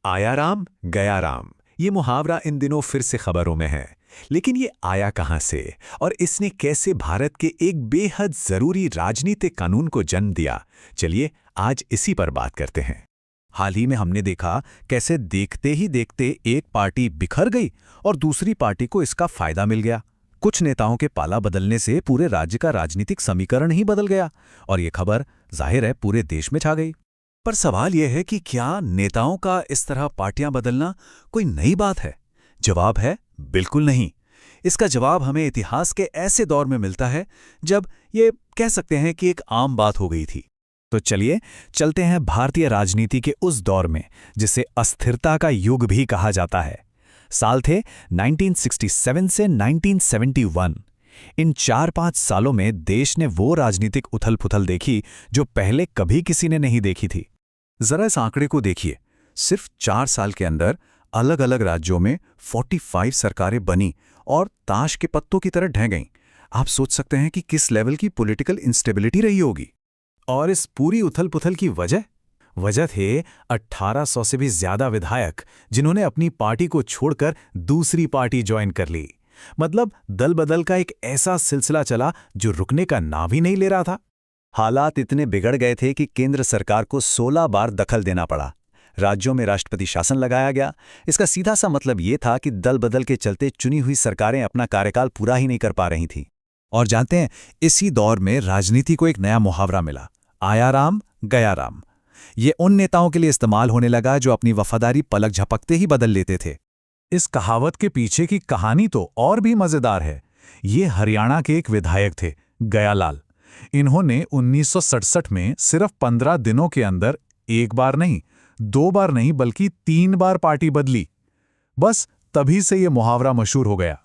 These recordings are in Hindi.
आया राम गया राम, ये मुहावरा इन दिनों फिर से खबरों में है। लेकिन ये आया कहां से और इसने कैसे भारत के एक बेहद जरूरी राजनीतिक कानून को जन्म दिया? चलिए आज इसी पर बात करते हैं। हाल ही में हमने देखा कैसे देखते ही देखते एक पार्टी बिखर गई और दूसरी पार्टी को इसका फायदा मिल गया। कुछ नेताओं के पाला बदलने से पूरे राज्य का राजनीतिक समीकरण ही बदल गया और ये खबर जाहिर है पूरे देश में छा गई। पर सवाल यह है कि क्या नेताओं का इस तरह पार्टियां बदलना कोई नई बात है? जवाब है बिल्कुल नहीं। इसका जवाब हमें इतिहास के ऐसे दौर में मिलता है जब ये कह सकते हैं कि एक आम बात हो गई थी। तो चलिए चलते हैं भारतीय राजनीति के उस दौर में जिसे अस्थिरता का युग भी कहा जाता है। साल थे 1967 से 1971। इन 4-5 सालों में देश ने वो राजनीतिक उथल-पुथल देखी जो पहले कभी किसी ने नहीं देखी थी। जरा इस आंकड़े को देखिए, सिर्फ 4 साल के अंदर अलग अलग राज्यों में 45 सरकारें बनी और ताश के पत्तों की तरह ढह गईं। आप सोच सकते हैं कि किस लेवल की पॉलिटिकल इंस्टेबिलिटी रही होगी। और इस पूरी उथल-पुथल की वजह थे 1800 से भी ज्यादा विधायक जिन्होंने अपनी पार्टी को छोड़कर दूसरी पार्टी ज्वाइन कर ली। मतलब दल बदल का एक ऐसा सिलसिला चला जो रुकने का नाम ही नहीं ले रहा था। हालात इतने बिगड़ गए थे कि केंद्र सरकार को 16 बार दखल देना पड़ा। राज्यों में राष्ट्रपति शासन लगाया गया। इसका सीधा सा मतलब ये था कि दल बदल के चलते चुनी हुई सरकारें अपना कार्यकाल पूरा ही नहीं कर पा रही थीं। और जानते हैं, इसी दौर में राजनीति को एक नया मुहावरा मिला, आया राम गया राम। ये उन नेताओं के लिए इस्तेमाल होने लगा जो अपनी वफादारी पलक झपकते ही बदल लेते थे। इस कहावत के पीछे की कहानी तो और भी मजेदार है। ये हरियाणा के एक विधायक थे, गयालाल। इन्होंने 1967 में सिर्फ 15 दिनों के अंदर एक बार नहीं, 2 बार नहीं बल्कि 3 बार पार्टी बदली। बस तभी से ये मुहावरा मशहूर हो गया।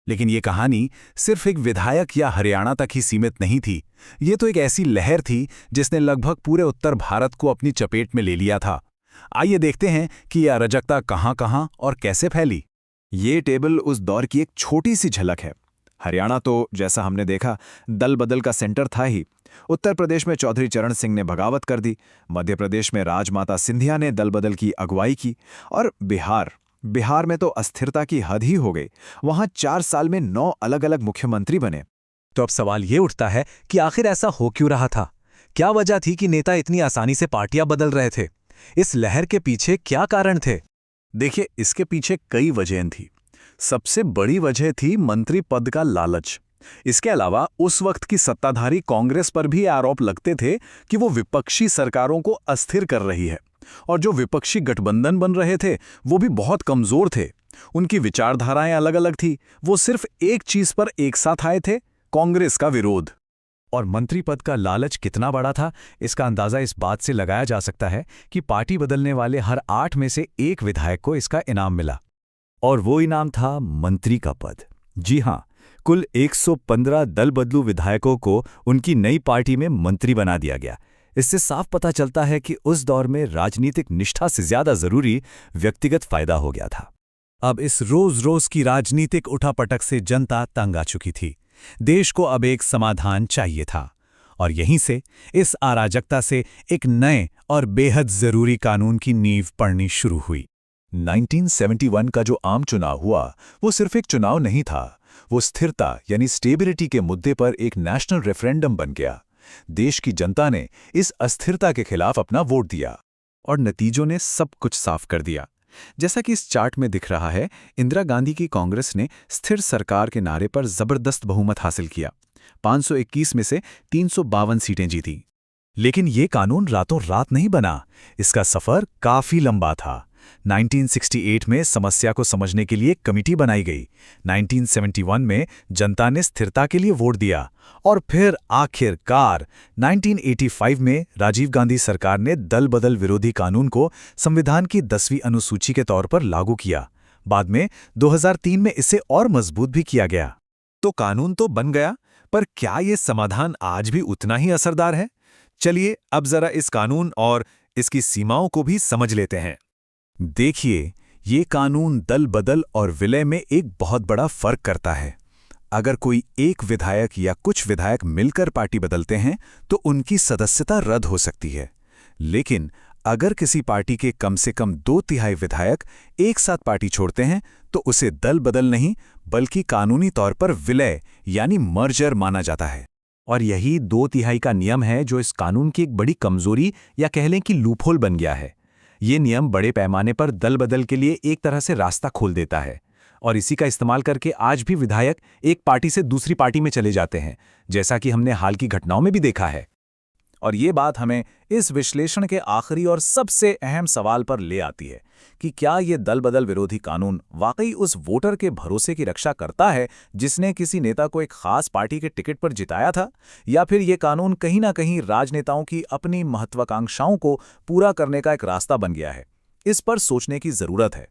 लेकिन ये कहानी सिर्फ एक विधायक या हरियाणा तक ही सीमित नहीं थी। ये तो एक ऐसी लहर थी जिसने लगभग पूरे उत्तर भारत को अपनी चपेट में ले लिया था। आइए देखते हैं कि यह अराजकता कहां-कहां और कैसे फैली। ये टेबल उस दौर की एक छोटी सी झलक है। हरियाणा तो जैसा हमने देखा दल बदल का सेंटर था ही। उत्तर प्रदेश में चौधरी चरण सिंह ने बगावत कर दी। मध्य प्रदेश में राजमाता सिंधिया ने दल बदल की अगुवाई की। और बिहार में तो अस्थिरता की हद ही हो गई। वहां 4 साल में 9 अलग अलग मुख्यमंत्री बने। तो अब सवाल ये उठता है कि आखिर ऐसा हो क्यों रहा था? क्या वजह थी कि नेता इतनी आसानी से पार्टियां बदल रहे थे? इस लहर के पीछे क्या कारण थे? देखिए, इसके पीछे कई वजहें थी। सबसे बड़ी वजह थी मंत्री पद का लालच। इसके अलावा उस वक्त की सत्ताधारी कांग्रेस पर भी आरोप लगते थे कि वो विपक्षी सरकारों को अस्थिर कर रही है। और जो विपक्षी गठबंधन बन रहे थे वो भी बहुत कमजोर थे। उनकी विचारधाराएं अलग अलग थी। वो सिर्फ एक चीज पर एक साथ आए थे, कांग्रेस का विरोध। और मंत्री पद का लालच कितना बड़ा था, इसका अंदाजा इस बात से लगाया जा सकता है कि पार्टी बदलने वाले हर 8 में से एक विधायक को इसका इनाम मिला। और वो इनाम था मंत्री का पद। जी हां, कुल 115 दल बदलू विधायकों को उनकी नई पार्टी में मंत्री बना दिया गया। इससे साफ पता चलता है कि उस दौर में राजनीतिक निष्ठा से ज्यादा जरूरी व्यक्तिगत फायदा हो गया था। अब इस रोज-रोज की राजनीतिक उठापटक से जनता तंग आ चुकी थी। देश को अब एक समाधान चाहिए था। और यहीं से, इस अराजकता से एक नए और बेहद जरूरी कानून की नींव पड़नी शुरू हुई। 1971 का जो आम चुनाव हुआ वो सिर्फ एक चुनाव नहीं था। वो स्थिरता यानी स्टेबिलिटी के मुद्दे पर एक नेशनल रेफरेंडम बन गया। देश की जनता ने इस अस्थिरता के खिलाफ अपना वोट दिया और नतीजों ने सब कुछ साफ कर दिया। जैसा कि इस चार्ट में दिख रहा है, इंदिरा गांधी की कांग्रेस ने स्थिर सरकार के नारे पर जबरदस्त बहुमत हासिल किया। 521 में से 352 सीटें जीती। लेकिन ये कानून रातों रात नहीं बना। इसका सफर काफी लंबा था। 1968 में समस्या को समझने के लिए कमेटी बनाई गई। 1971 में जनता ने स्थिरता के लिए वोट दिया और फिर आखिरकार 1985 में राजीव गांधी सरकार ने दल बदल विरोधी कानून को संविधान की 10वीं अनुसूची के तौर पर लागू किया। बाद में 2003 में इसे और मजबूत भी किया गया। तो कानून तो बन गया, पर क्या ये समाधान आज भी उतना ही असरदार है? चलिए अब जरा इस कानून और इसकी सीमाओं को भी समझ लेते हैं। देखिए, ये कानून दल बदल और विलय में एक बहुत बड़ा फर्क करता है। अगर कोई एक विधायक या कुछ विधायक मिलकर पार्टी बदलते हैं तो उनकी सदस्यता रद्द हो सकती है। लेकिन अगर किसी पार्टी के कम से कम 2/3 विधायक एक साथ पार्टी छोड़ते हैं तो उसे दल बदल नहीं बल्कि कानूनी तौर पर विलय यानी मर्जर माना जाता है। और यही 2/3 का नियम है जो इस कानून की एक बड़ी कमजोरी या कह लें कि लूपहोल बन गया है। ये नियम बड़े पैमाने पर दल बदल के लिए एक तरह से रास्ता खोल देता है और इसी का इस्तेमाल करके आज भी विधायक एक पार्टी से दूसरी पार्टी में चले जाते हैं, जैसा कि हमने हाल की घटनाओं में भी देखा है। और ये बात हमें इस विश्लेषण के आखिरी और सबसे अहम सवाल पर ले आती है कि क्या ये दल बदल विरोधी कानून वाकई उस वोटर के भरोसे की रक्षा करता है जिसने किसी नेता को एक खास पार्टी के टिकट पर जिताया था, या फिर ये कानून कहीं ना कहीं राजनेताओं की अपनी महत्वाकांक्षाओं को पूरा करने का एक रास्ता बन गया है। इस पर सोचने की जरूरत है।